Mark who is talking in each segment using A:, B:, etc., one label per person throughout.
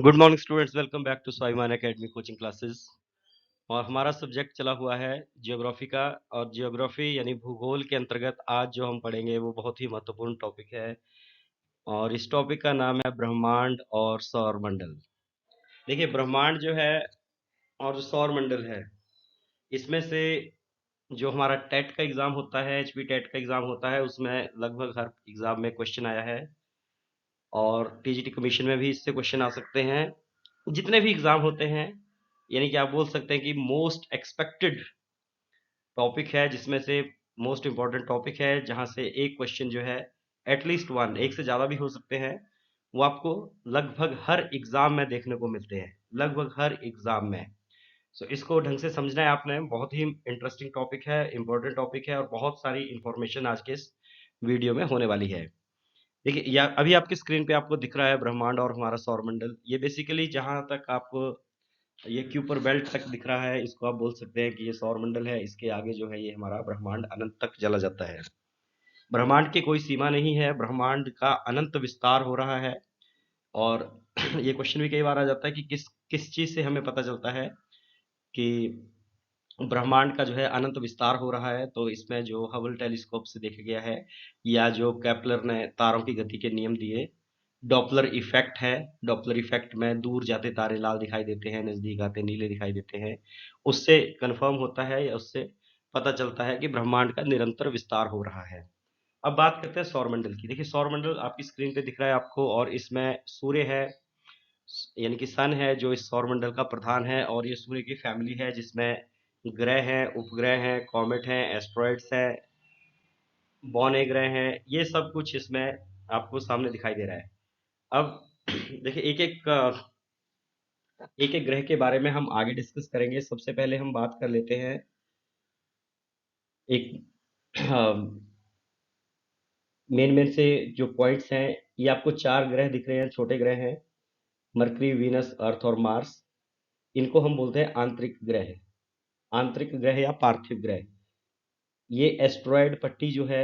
A: Good morning students, welcome back to Swabhiman academy coaching classes. और हमारा subject चला हुआ है जियोग्राफी का। और जियोग्राफी यानी भूगोल के अंतर्गत आज जो हम पढ़ेंगे वो बहुत ही महत्वपूर्ण टॉपिक है। और इस टॉपिक का नाम है ब्रह्मांड और सौर मंडल। देखिए, ब्रह्मांड जो है और जो सौर मंडल है, इसमें से जो हमारा टेट का एग्जाम होता है, एचपी टेट का एग्जाम होता है, उसमें लगभग हर एग्जाम में क्वेश्चन आया है। और टीजीटी कमीशन में भी इससे क्वेश्चन आ सकते हैं। जितने भी एग्जाम होते हैं, यानी कि आप बोल सकते हैं कि मोस्ट एक्सपेक्टेड टॉपिक है, जिसमें से मोस्ट इंपॉर्टेंट टॉपिक है, जहां से एक क्वेश्चन जो है एटलीस्ट वन, एक से ज़्यादा भी हो सकते हैं, वो आपको लगभग हर एग्ज़ाम में देखने को मिलते हैं, लगभग हर एग्ज़ाम में। सो इसको ढंग से समझना है आपने। बहुत ही इंटरेस्टिंग टॉपिक है, इंपॉर्टेंट टॉपिक है, और बहुत सारी इंफॉर्मेशन आज के इस वीडियो में होने वाली है। देखिए, या अभी आपकी स्क्रीन पे आपको दिख रहा है ब्रह्मांड और हमारा सौरमंडल। ये बेसिकली जहां तक आपको ये क्यूपर बेल्ट तक दिख रहा है, इसको आप बोल सकते हैं कि ये सौरमंडल है। इसके आगे जो है ये हमारा ब्रह्मांड अनंत तक चला जाता है। ब्रह्मांड की कोई सीमा नहीं है, ब्रह्मांड का अनंत विस्तार हो रहा है। और ये क्वेश्चन भी कई बार आ जाता है कि किस किस चीज से हमें पता चलता है कि ब्रह्मांड का जो है अनंत विस्तार हो रहा है। तो इसमें जो हबल टेलीस्कोप से देखा गया है, या जो केपलर ने तारों की गति के नियम दिए, डॉपलर इफेक्ट है। डॉपलर इफेक्ट में दूर जाते तारे लाल दिखाई देते हैं, नजदीक आते नीले दिखाई देते हैं। उससे कंफर्म होता है, या उससे पता चलता है कि ब्रह्मांड का निरंतर विस्तार हो रहा है। अब बात करते हैं सौरमंडल की। देखिए, सौरमंडल आपकी स्क्रीन पे दिख रहा है आपको, और इसमें सूर्य है, यानी कि सन है, जो इस सौरमंडल का प्रधान है। और ये सूर्य की फैमिली है, जिसमें ग्रह हैं, उपग्रह हैं, कॉमेट हैं, एस्ट्रॉइड्स हैं, बौने ग्रह हैं। ये सब कुछ इसमें आपको सामने दिखाई दे रहा है। अब देखिए, एक एक ग्रह के बारे में हम आगे डिस्कस करेंगे। सबसे पहले हम बात कर लेते हैं एक मेन मेन से जो पॉइंट्स हैं। ये आपको चार ग्रह दिख रहे हैं, छोटे ग्रह हैं, मरकरी, वीनस, अर्थ और मार्स। इनको हम बोलते हैं आंतरिक ग्रह, आंतरिक ग्रह या पार्थिव ग्रह। ये एस्ट्रॉयड पट्टी जो है,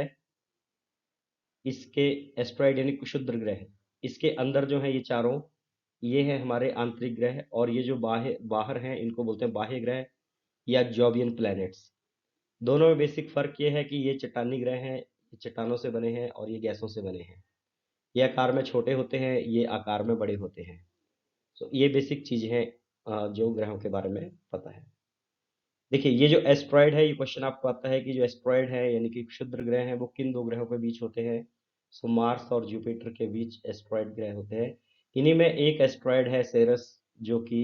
A: इसके एस्ट्रॉयड यानी क्षुद्र ग्रह, इसके अंदर जो है ये चारों, ये है हमारे आंतरिक ग्रह। और ये जो बाहर बाहर हैं, इनको बोलते हैं बाह्य ग्रह या जॉबियन प्लैनेट्स। दोनों में बेसिक फर्क ये है कि ये चट्टानी ग्रह हैं, ये चट्टानों से बने हैं, और ये गैसों से बने हैं। ये आकार में छोटे होते हैं, ये आकार में बड़े होते हैं। तो ये बेसिक चीज है जो ग्रहों के बारे में पता है। देखिए, ये जो एस्ट्रॉयड है, ये क्वेश्चन आपको आता है कि जो एस्ट्रॉयड है यानी कि क्षुद्र ग्रह हैं, वो किन दो ग्रहों के बीच होते हैं। सो मार्स और जुपिटर के बीच एस्ट्रॉयड ग्रह होते हैं। इन्हीं में एक एस्ट्रॉयड है सेरस, जो कि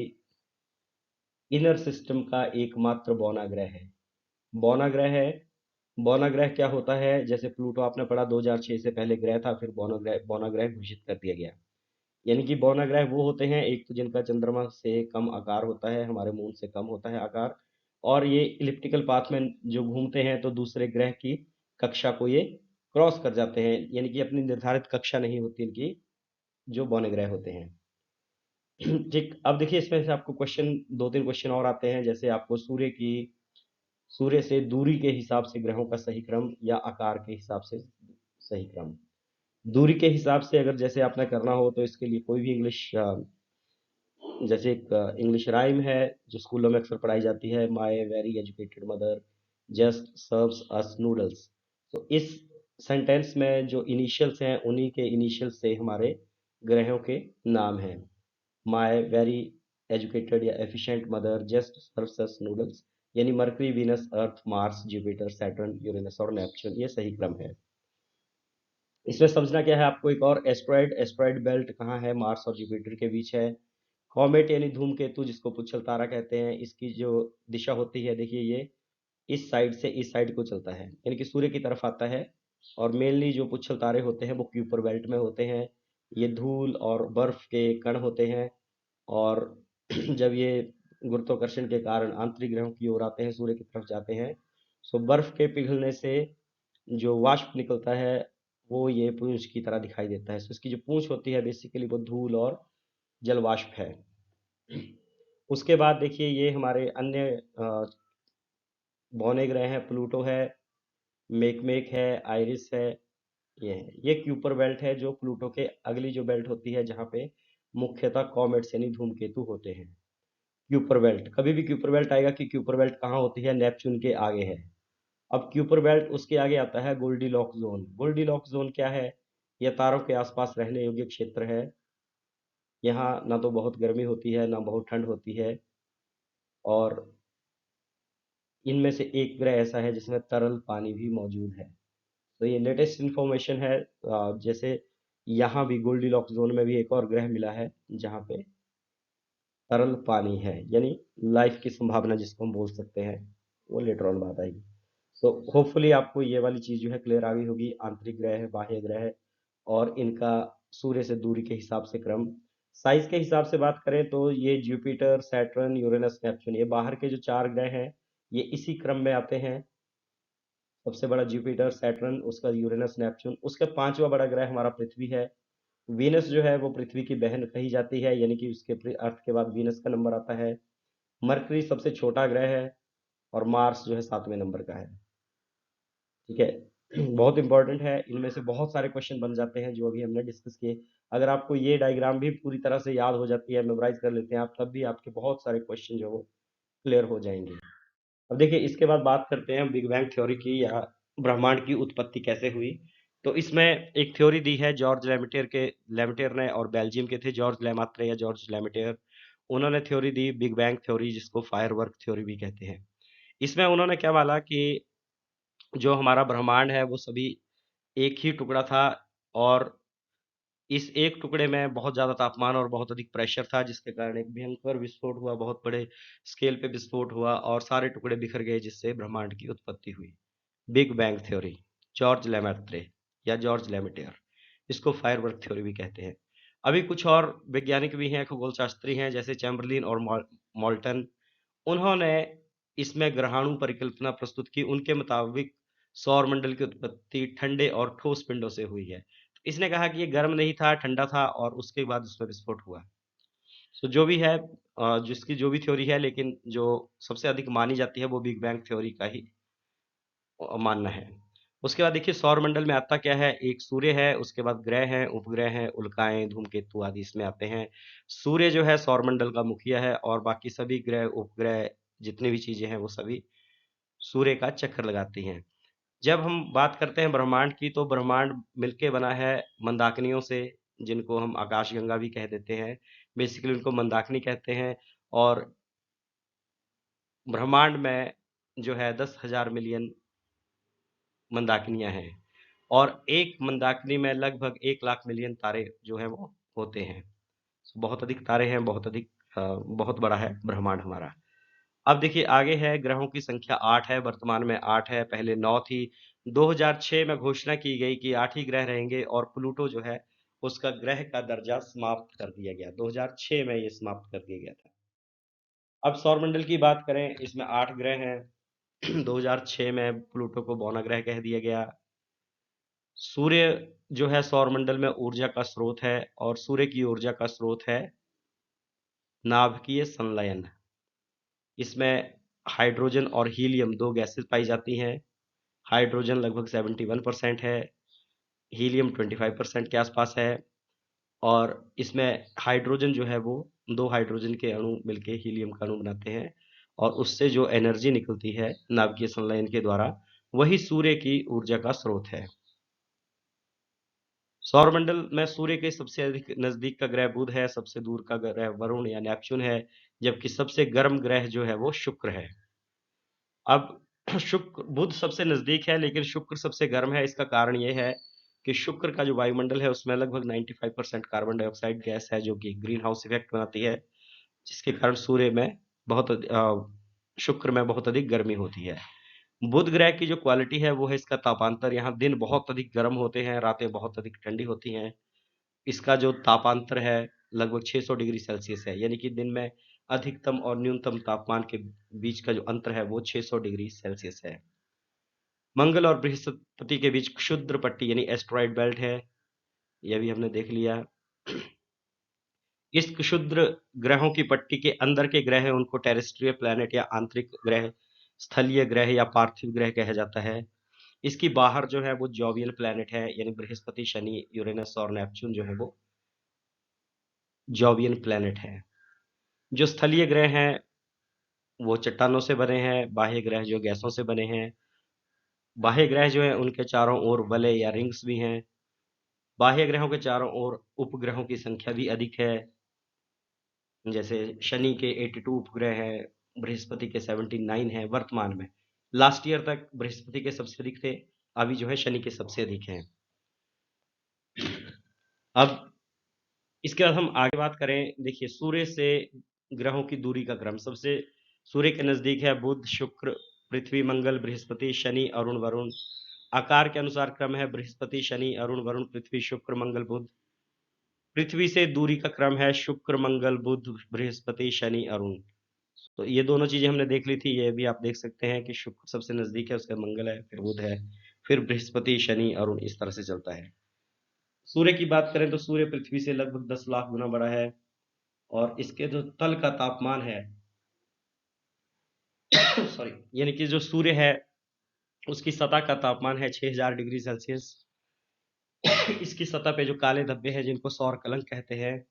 A: इनर सिस्टम का एकमात्र बौना ग्रह है। बौना ग्रह है। बौना ग्रह क्या होता है? जैसे प्लूटो आपने पढ़ा, 2006 से पहले ग्रह था, फिर बौना ग्रह घोषित कर दिया गया। यानी कि बौना ग्रह वो होते हैं, एक तो जिनका चंद्रमा से कम आकार होता है, हमारे मून से कम होता है आकार, और ये इलिप्टिकल पाथ में जो घूमते हैं, तो दूसरे ग्रह की कक्षा को ये क्रॉस कर जाते हैं। यानी कि अपनी निर्धारित कक्षा नहीं होती इनकी, जो बौने ग्रह होते हैं। ठीक, अब देखिए, इसमें से आपको क्वेश्चन, दो तीन क्वेश्चन और आते हैं। जैसे आपको सूर्य से दूरी के हिसाब से ग्रहों का सही क्रम, या आकार के हिसाब से सही क्रम। दूरी के हिसाब से अगर जैसे आपने करना हो, तो इसके लिए कोई भी इंग्लिश, जैसे एक इंग्लिश राइम है जो स्कूलों में अक्सर पढ़ाई जाती है, my very educated mother just serves us noodles. तो इस सेंटेंस में जो इनिशियल्स हैं, उन्हीं के इनिशियल्स से हमारे ग्रहों के नाम हैं। माय वेरी एजुकेटेड या एफिशिएंट मदर जस्ट सर्व्स अस नूडल्स, यानी मरकरी, वीनस, अर्थ, मार्स, जुपिटर, सैटर्न, यूरेनस और नेपच्यून, ये सही क्रम है। इसमें समझना क्या है आपको, एक और एस्ट्रॉयड, एस्ट्रॉयड बेल्ट कहाँ है? मार्स और जुपिटर के बीच है। कॉमेट यानी धूमकेतु, जिसको पुच्छल तारा कहते हैं, इसकी जो दिशा होती है, देखिए ये इस साइड से इस साइड को चलता है, यानी कि सूर्य की तरफ आता है। और मेनली जो पुच्छल तारे होते हैं वो क्यूपर बेल्ट में होते हैं। ये धूल और बर्फ के कण होते हैं। और जब ये गुरुत्वाकर्षण के कारण आंतरिक ग्रहों की ओर आते हैं, सूर्य की तरफ जाते हैं, सो बर्फ के पिघलने से जो वाष्प निकलता है, वो ये पूंछ की तरह दिखाई देता है। सो इसकी जो पूंछ होती है, बेसिकली वो धूल और जल वाष्प है। उसके बाद देखिए, ये हमारे अन्य बौने ग्रह हैं। प्लूटो है, मेकमेक है, आइरिस है, ये है। ये क्यूपर बेल्ट है, जो प्लूटो के अगली जो बेल्ट होती है, जहाँ पे मुख्यतः कॉमेट्स यानी धूमकेतु होते हैं। क्यूपर बेल्ट, कभी भी क्यूपर बेल्ट आएगा कि क्यूपर बेल्ट कहाँ होती है, नेपच्यून के आगे है। अब क्यूपर बेल्ट उसके आगे आता है गोल्डीलॉक्स जोन। गोल्डीलॉक्स जोन क्या है? यह तारों के आसपास रहने योग्य क्षेत्र है। यहाँ ना तो बहुत गर्मी होती है ना बहुत ठंड होती है, और इनमें से एक ग्रह ऐसा है जिसमें तरल पानी भी मौजूद है। तो ये लेटेस्ट इंफॉर्मेशन है। जैसे यहाँ भी गोल्डीलॉक्स जोन में भी एक और ग्रह मिला है जहाँ पे तरल पानी है, यानी लाइफ की संभावना जिसको हम बोल सकते हैं, वो लेटर ऑन बात आएगी। तो होपफुली आपको ये वाली चीज जो है क्लियर आ गई होगी। आंतरिक ग्रह, बाह्य ग्रह और इनका सूर्य से दूरी के हिसाब से क्रम। साइज के हिसाब से बात करें तो ये जुपिटर, सैटर्न, यूरेनस, नेपच्यून, ये बाहर के जो चार ग्रह हैं ये इसी क्रम में आते हैं। सबसे बड़ा जुपिटर, सैटर्न, उसका यूरेनस, नेपच्यून, उसका पांचवा बड़ा ग्रह हमारा पृथ्वी है। वीनस जो है वो पृथ्वी की बहन कही जाती है, यानी कि उसके अर्थ के बाद वीनस का नंबर आता है। मरकरी सबसे छोटा ग्रह है और मार्स जो है सातवें नंबर का है। ठीक है। बहुत इंपॉर्टेंट है, इनमें से बहुत सारे क्वेश्चन बन जाते हैं जो अभी हमने डिस्कस किए। अगर आपको ये डायग्राम भी पूरी तरह से याद हो जाती है, मेमोराइज कर लेते हैं आप, तब भी आपके बहुत सारे क्वेश्चन जो वो क्लियर हो जाएंगे। अब देखिए, इसके बाद बात करते हैं बिग बैंग थ्योरी की, या ब्रह्मांड की उत्पत्ति कैसे हुई। तो इसमें एक थ्योरी दी है जॉर्ज लेमेटियर ने, और बेल्जियम के थे जॉर्ज लेमात्रे या जॉर्ज लेमेटियर। उन्होंने theory the big bang theory, जिसको फायरवर्क थ्योरी भी कहते हैं। इसमें उन्होंने क्या बोला कि जो हमारा ब्रह्मांड है वो सभी एक ही टुकड़ा था, और इस एक टुकड़े में बहुत ज्यादा तापमान और बहुत अधिक प्रेशर था, जिसके कारण एक भयंकर विस्फोट हुआ, बहुत बड़े स्केल पे विस्फोट हुआ और सारे टुकड़े बिखर गए, जिससे ब्रह्मांड की उत्पत्ति हुई। Big bang theory, George Lemaître या जॉर्ज लेमेटियर, इसको फायरवर्क थ्योरी भी कहते हैं। अभी कुछ और वैज्ञानिक भी हैं, खगोल शास्त्री हैं, जैसे चैम्बरलिन और मॉल्टन। उन्होंने इसमें ग्रहाणु परिकल्पना प्रस्तुत की। उनके मुताबिक सौर मंडल की उत्पत्ति ठंडे और ठोस पिंडों से हुई है। इसने कहा कि ये गर्म नहीं था, ठंडा था, और उसके बाद उसमें विस्फोट हुआ। सो जो भी है, जिसकी जो भी थ्योरी है, लेकिन जो सबसे अधिक मानी जाती है वो बिग बैंग थ्योरी का ही मानना है। उसके बाद देखिए, सौर मंडल में आता क्या है, एक सूर्य है, उसके बाद ग्रह हैं, उपग्रह हैं, उल्काएं, धूमकेतु आदि इसमें आते हैं। सूर्य जो है सौर मंडल का मुखिया है, और बाकी सभी ग्रह, उपग्रह, जितनी भी चीजें हैं वो सभी सूर्य का चक्कर लगाती हैं। जब हम बात करते हैं ब्रह्मांड की, तो ब्रह्मांड मिलके बना है मंदाकिनियों से, जिनको हम आकाशगंगा भी कह देते हैं। बेसिकली उनको मंदाकिनी कहते हैं। और ब्रह्मांड में जो है 10,000 मिलियन मंदाकिनियां हैं, और एक मंदाकिनी में लगभग 1 लाख मिलियन तारे जो हैं वो होते हैं। बहुत अधिक तारे हैं, बहुत बड़ा है ब्रह्मांड हमारा। अब देखिए आगे है, ग्रहों की संख्या 8 है, वर्तमान में 8 है, पहले 9 थी। 2006 में घोषणा की गई कि 8 ही ग्रह रहेंगे, और प्लूटो जो है उसका ग्रह का दर्जा समाप्त कर दिया गया, 2006 में ये समाप्त कर दिया गया था। अब सौरमंडल की बात करें, इसमें 8 ग्रह हैं। 2006 में प्लूटो को बौना ग्रह कह दिया गया। सूर्य जो है सौरमंडल में ऊर्जा का स्रोत है, और सूर्य की ऊर्जा का स्रोत है नाभिकीय संलयन। इसमें हाइड्रोजन और हीलियम दो गैसेस पाई जाती हैं। हाइड्रोजन लगभग 71% है, हीलियम 25% के आसपास है। और इसमें हाइड्रोजन जो है वो दो हाइड्रोजन के अणु मिलके हीलियम का अणु बनाते हैं, और उससे जो एनर्जी निकलती है नाभिकीय संलयन के द्वारा, वही सूर्य की ऊर्जा का स्रोत है। सौरमंडल में सूर्य के सबसे अधिक नजदीक का ग्रह बुध है, सबसे दूर का ग्रह वरुण या नेपच्यून है, जबकि सबसे गर्म ग्रह जो है वो शुक्र है। अब शुक्र, बुध सबसे नजदीक है लेकिन शुक्र सबसे गर्म है। इसका कारण यह है कि शुक्र का जो वायुमंडल है उसमें लगभग 95% कार्बन डाइऑक्साइड गैस है, जो कि ग्रीन हाउस इफेक्ट बनाती है, जिसके कारण सूर्य में शुक्र में बहुत अधिक गर्मी होती है। बुध ग्रह की जो क्वालिटी है वो है इसका तापांतर। यहाँ दिन बहुत अधिक गर्म होते हैं, रातें बहुत अधिक ठंडी होती हैं। इसका जो तापांतर है लगभग 600 डिग्री सेल्सियस है, यानी कि दिन में अधिकतम और न्यूनतम तापमान के बीच का जो अंतर है वो 600 डिग्री सेल्सियस है। मंगल और बृहस्पति के बीच क्षुद्र पट्टी यानी एस्ट्रॉइड बेल्ट है, यह भी हमने देख लिया। इस क्षुद्र ग्रहों की पट्टी के अंदर के ग्रह हैं, उनको टेरेस्ट्रियल प्लैनेट या आंतरिक ग्रह, स्थलीय ग्रह या पार्थिव ग्रह कहा जाता है। इसकी बाहर जो है वो जॉवियल प्लैनेट है, यानी बृहस्पति, शनि, यूरेनस और नेपच्यून जो है वो जॉवियन प्लैनेट है। जो स्थलीय ग्रह हैं वो चट्टानों से बने हैं, बाह्य ग्रह जो गैसों से बने हैं। बाह्य ग्रह जो है उनके चारों ओर वलय या रिंग्स भी हैं। बाह्य ग्रहों के चारों ओर उपग्रहों की संख्या भी अधिक है। जैसे शनि के 82 उपग्रह हैं, बृहस्पति के 79 हैं वर्तमान में। लास्ट ईयर तक बृहस्पति के सबसे अधिक थे, अभी जो है शनि के सबसे अधिक हैं। अब इसके बाद हम आगे बात करें, देखिए सूर्य से ग्रहों की दूरी का क्रम। सबसे सूर्य के नजदीक है बुध, शुक्र, पृथ्वी, मंगल, बृहस्पति, शनि, अरुण, वरुण। आकार के अनुसार क्रम है बृहस्पति, शनि, अरुण, वरुण, पृथ्वी, शुक्र, मंगल, बुध। पृथ्वी से दूरी का क्रम है शुक्र, मंगल, बुध, बृहस्पति, शनि, अरुण। तो ये दोनों चीजें हमने देख ली थी, ये भी आप देख सकते हैं कि शुक्र सबसे नजदीक है, उसका मंगल है, फिर बुध है, फिर बृहस्पति, शनि, अरुण, इस तरह से चलता है। सूर्य की बात करें तो सूर्य पृथ्वी से लगभग 10 लाख गुना बड़ा है और इसके जो तल का तापमान है सॉरी, यानी कि जो सूर्य है उसकी सतह का तापमान है 6000 डिग्री सेल्सियस। इसकी सतह पे जो काले धब्बे हैं जिनको सौर कलंक कहते हैं,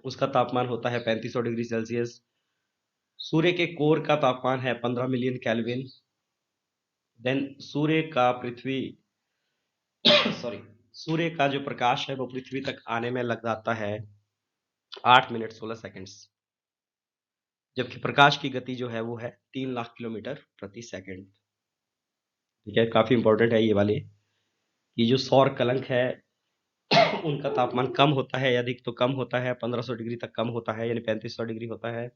A: उसका तापमान होता है 3500 डिग्री सेल्सियस। सूर्य के कोर का तापमान है 15 मिलियन केल्विन। देन सूर्य का पृथ्वी सॉरी, सूर्य का जो प्रकाश है वो पृथ्वी तक आने में लग जाता है 8 मिनट 16 सेकंड्स, जबकि प्रकाश की गति जो है वो है 3 लाख किलोमीटर प्रति सेकंड। ठीक है, काफी इंपॉर्टेंट है ये वाली, कि जो सौर कलंक है उनका तापमान कम होता है, अधिक तो कम होता है, 1500 डिग्री तक कम होता है, यानी 3500 डिग्री होता है।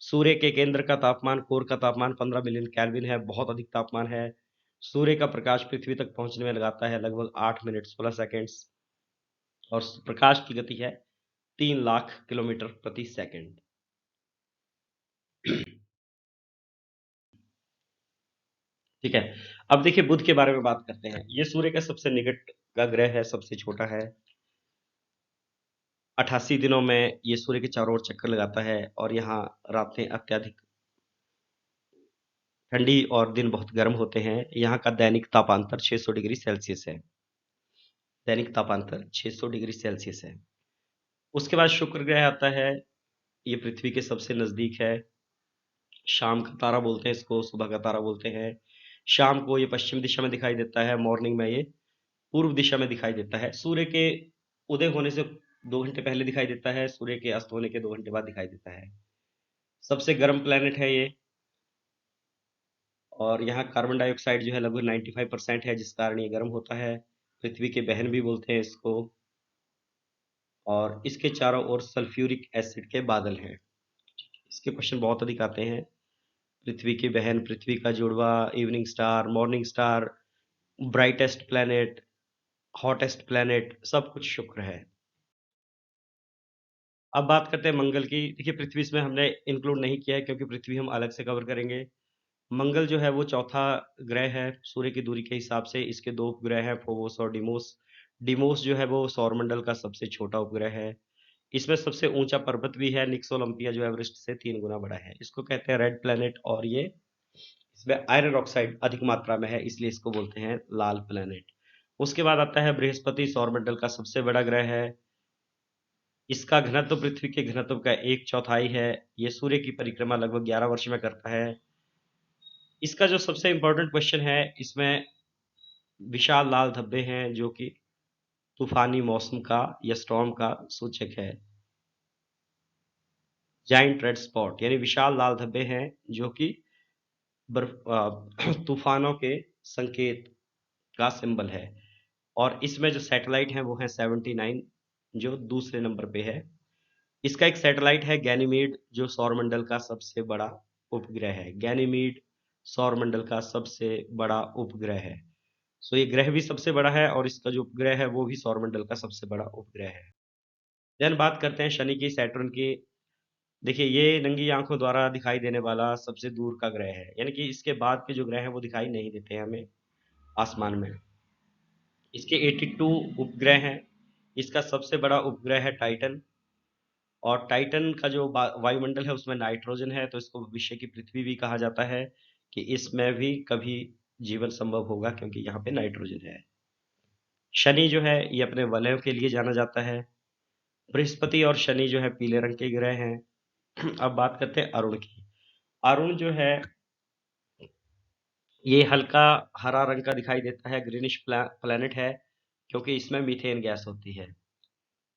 A: सूर्य के केंद्र का तापमान, कोर का तापमान 15 मिलियन केल्विन है, बहुत अधिक तापमान है। सूर्य का प्रकाश पृथ्वी तक पहुंचने में लगाता है लगभग 8 मिनट 16 सेकंड्स और प्रकाश की गति है 3 लाख किलोमीटर प्रति सेकंड। ठीक है, अब देखिए बुध के बारे में बात करते हैं। ये सूर्य का सबसे निकट का ग्रह है, सबसे छोटा है। 88 दिनों में ये सूर्य के चारों ओर चक्कर लगाता है और यहाँ रातें अत्यधिक ठंडी और दिन बहुत गर्म होते हैं। यहाँ का दैनिक तापांतर 600 डिग्री सेल्सियस है। दैनिक तापांतर 600 डिग्री सेल्सियस है। उसके बाद शुक्र ग्रह आता है, ये पृथ्वी के सबसे नजदीक है। शाम का तारा बोलते हैं इसको, सुबह का तारा बोलते हैं। शाम को ये पश्चिम दिशा में दिखाई देता है, मॉर्निंग में ये पूर्व दिशा में दिखाई देता है। सूर्य के उदय होने से 2 घंटे पहले दिखाई देता है, सूर्य के अस्त होने के 2 घंटे बाद दिखाई देता है। सबसे गर्म प्लेनेट है ये और यहाँ कार्बन डाइऑक्साइड जो है लगभग 95% है, जिस कारण ये गर्म होता है। पृथ्वी की बहन भी बोलते हैं इसको। और इसके चारों ओर सल्फ्यूरिक एसिड के बादल हैं। इसके क्वेश्चन बहुत अधिक आते हैं। पृथ्वी की बहन, पृथ्वी का जुड़वा, evening star, morning star, brightest planet, hottest planet, सब कुछ शुक्र है। अब बात करते हैं मंगल की। देखिए पृथ्वी इसमें हमने इंक्लूड नहीं किया है क्योंकि पृथ्वी हम अलग से कवर करेंगे। मंगल जो है वो चौथा ग्रह है सूर्य की दूरी के हिसाब से। इसके 2 उपग्रह हैं, फोबोस और डिमोस। डिमोस जो है वो सौरमंडल का सबसे छोटा उपग्रह है। इसमें सबसे ऊंचा पर्वत भी है, निक्स ओलंपिया, जो एवरेस्ट से 3 गुना बड़ा है। इसको कहते हैं रेड प्लेनेट और ये इसमें आयरन ऑक्साइड अधिक मात्रा में है, इसलिए इसको बोलते हैं लाल प्लेनेट। उसके बाद आता है बृहस्पति, सौरमंडल का सबसे बड़ा ग्रह है। इसका घनत्व पृथ्वी के घनत्व का 1/4 है। ये सूर्य की परिक्रमा लगभग 11 वर्ष में करता है। इसका जो सबसे इंपॉर्टेंट क्वेश्चन है, इसमें विशाल लाल धब्बे हैं जो कि तूफानी मौसम का या स्टॉर्म का सूचक है। जाइंट रेड स्पॉट यानी विशाल लाल धब्बे हैं जो कि तूफानों के संकेत का सिंबल है। और इसमें जो सैटेलाइट है वो है 79, जो दूसरे नंबर पे है। इसका एक सैटेलाइट है गैनीमीड, जो सौरमंडल का सबसे बड़ा उपग्रह है। गैनीमीड सौरमंडल का सबसे बड़ा उपग्रह है। सो ये ग्रह भी सबसे बड़ा है और इसका जो उपग्रह है वो भी सौरमंडल का सबसे बड़ा उपग्रह है। देन बात करते हैं शनि की, सैटर्न की। देखिए ये नंगी आंखों द्वारा दिखाई देने वाला सबसे दूर का ग्रह है, यानी कि इसके बाद के जो ग्रह हैं वो दिखाई नहीं देते हैं हमें आसमान में। इसके 82 उपग्रह हैं। इसका सबसे बड़ा उपग्रह है टाइटन। और टाइटन का जो वायुमंडल है उसमें नाइट्रोजन है, तो इसको भविष्य की पृथ्वी भी कहा जाता है, कि इसमें भी कभी जीवन संभव होगा क्योंकि यहाँ पे नाइट्रोजन है। शनि जो है ये अपने वलयों के लिए जाना जाता है। बृहस्पति और शनि जो है पीले रंग के ग्रह हैं। अब बात करते हैं अरुण की। अरुण जो है ये हल्का हरा रंग का दिखाई देता है, ग्रीनिश प्लैनेट है, क्योंकि इसमें मीथेन गैस होती है।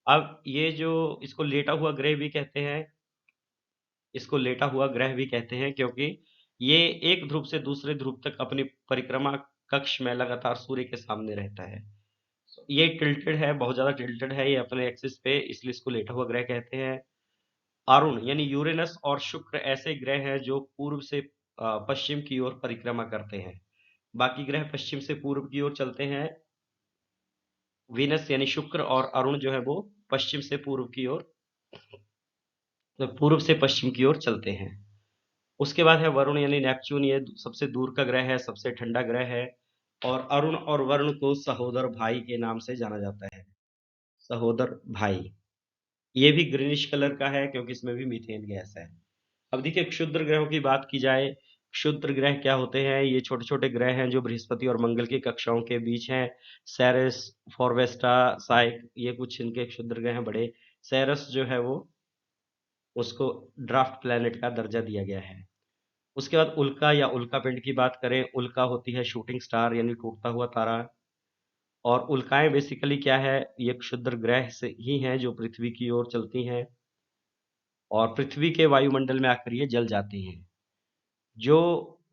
A: अब ये जो इसको लेटा हुआ ग्रह भी कहते हैं, इसको लेटा हुआ ग्रह भी कहते हैं, क्योंकि ये एक ध्रुव से दूसरे ध्रुव तक अपनी परिक्रमा कक्ष में लगातार सूर्य के सामने रहता है। ये टिल्टेड है, बहुत ज्यादा टिल्टेड है ये अपने एक्सिस पे, इसलिए इसको लेटा हुआ ग्रह कहते हैं। अरुण यानी यूरेनस और शुक्र ऐसे ग्रह हैं जो पूर्व से पश्चिम की ओर परिक्रमा करते हैं। बाकी ग्रह पश्चिम से पूर्व की ओर चलते हैं। वीनस यानी शुक्र और अरुण जो है वो पश्चिम से पूर्व की ओर, तो पूर्व से पश्चिम की ओर चलते हैं। उसके बाद है वरुण यानी नेपच्यून, ये सबसे दूर का ग्रह है, सबसे ठंडा ग्रह है। और अरुण और वरुण को सहोदर भाई के नाम से जाना जाता है। सहोदर भाई। ये भी ग्रीनिश कलर का है, क्योंकि इसमें भी मीथेन गैस है। अब देखिए क्षुद्र ग्रहों की बात की जाए। क्षुद्र ग्रह क्या होते हैं? ये छोटे छोटे ग्रह हैं जो बृहस्पति और मंगल की कक्षाओं के बीच हैं। सेरेस, फॉरवेस्टा, साइक, ये कुछ इनके क्षुद्र ग्रह हैं बड़े। सेरस जो है वो, उसको ड्राफ्ट प्लैनेट का दर्जा दिया गया है। उसके बाद उल्का या उल्का पिंड की बात करें, उल्का होती है शूटिंग स्टार यानी टूटता हुआ तारा। और उल्काएं बेसिकली क्या है? ये क्षुद्र ग्रह से ही हैं जो पृथ्वी की ओर चलती हैं और पृथ्वी के वायुमंडल में आकर ये जल जाती हैं। जो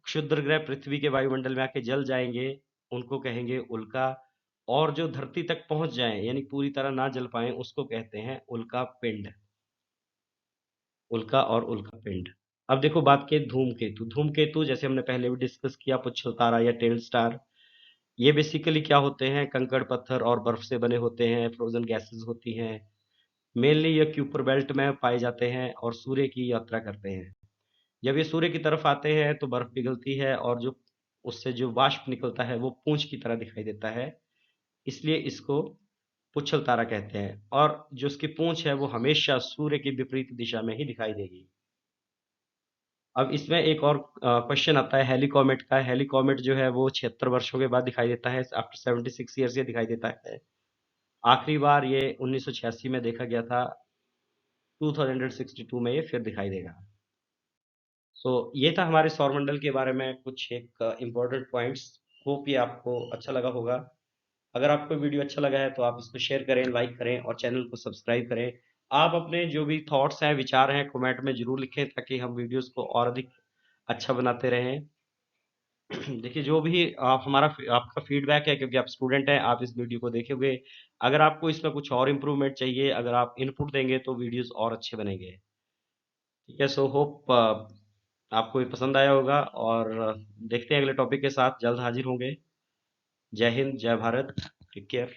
A: क्षुद्र ग्रह पृथ्वी के वायुमंडल में आके जल जाएंगे उनको कहेंगे उल्का। और जो धरती तक पहुंच जाएं यानी पूरी तरह ना जल पाए उसको कहते हैं उल्का पिंड। उल्का और उल्का पिंड। अब देखो बात की धूमकेतु। धूमकेतु जैसे हमने पहले भी डिस्कस किया, पुच्छल तारा या टेल स्टार। ये बेसिकली क्या होते हैं? कंकड़ पत्थर और बर्फ से बने होते हैं, फ्रोजन गैसेस होती हैं। मेनली ये क्यूपर बेल्ट में पाए जाते हैं और सूर्य की यात्रा करते हैं। जब ये सूर्य की तरफ आते हैं तो बर्फ पिघलती है और जो उससे जो वाष्प निकलता है वो पूंछ की तरह दिखाई देता है, इसलिए इसको पुच्छल तारा कहते हैं। और जो उसकी पूंछ है वो हमेशा सूर्य की विपरीत दिशा में ही दिखाई देगी। अब इसमें एक और क्वेश्चन आता है हेलिकॉमेट का। हेलिकॉमेट जो है वो 76 वर्षों के बाद दिखाई देता है, आफ्टर 76 ईयर्स ये दिखाई देता है। आखिरी बार ये 1986 में देखा गया था। 2062 में ये फिर दिखाई देगा। सो ये था हमारे सौरमंडल के बारे में कुछ एक इम्पोर्टेंट पॉइंट्स। होप ये आपको अच्छा लगा होगा। अगर आपको वीडियो अच्छा लगा है तो आप इसको शेयर करें, लाइक करें और चैनल को सब्सक्राइब करें। आप अपने जो भी थॉट्स हैं, विचार हैं, कमेंट में जरूर लिखें ताकि हम वीडियोस को और अधिक अच्छा बनाते रहें। देखिए जो भी आप हमारा आपका फीडबैक है, क्योंकि आप स्टूडेंट हैं, आप इस वीडियो को देखे हुए, अगर आपको इसमें कुछ और इम्प्रूवमेंट चाहिए, अगर आप इनपुट देंगे तो वीडियोस और अच्छे बनेंगे। ठीक है, सो होप आपको ये पसंद आया होगा और देखते हैं अगले टॉपिक के साथ जल्द हाजिर होंगे। जय हिंद, जय भारत, टेक केयर।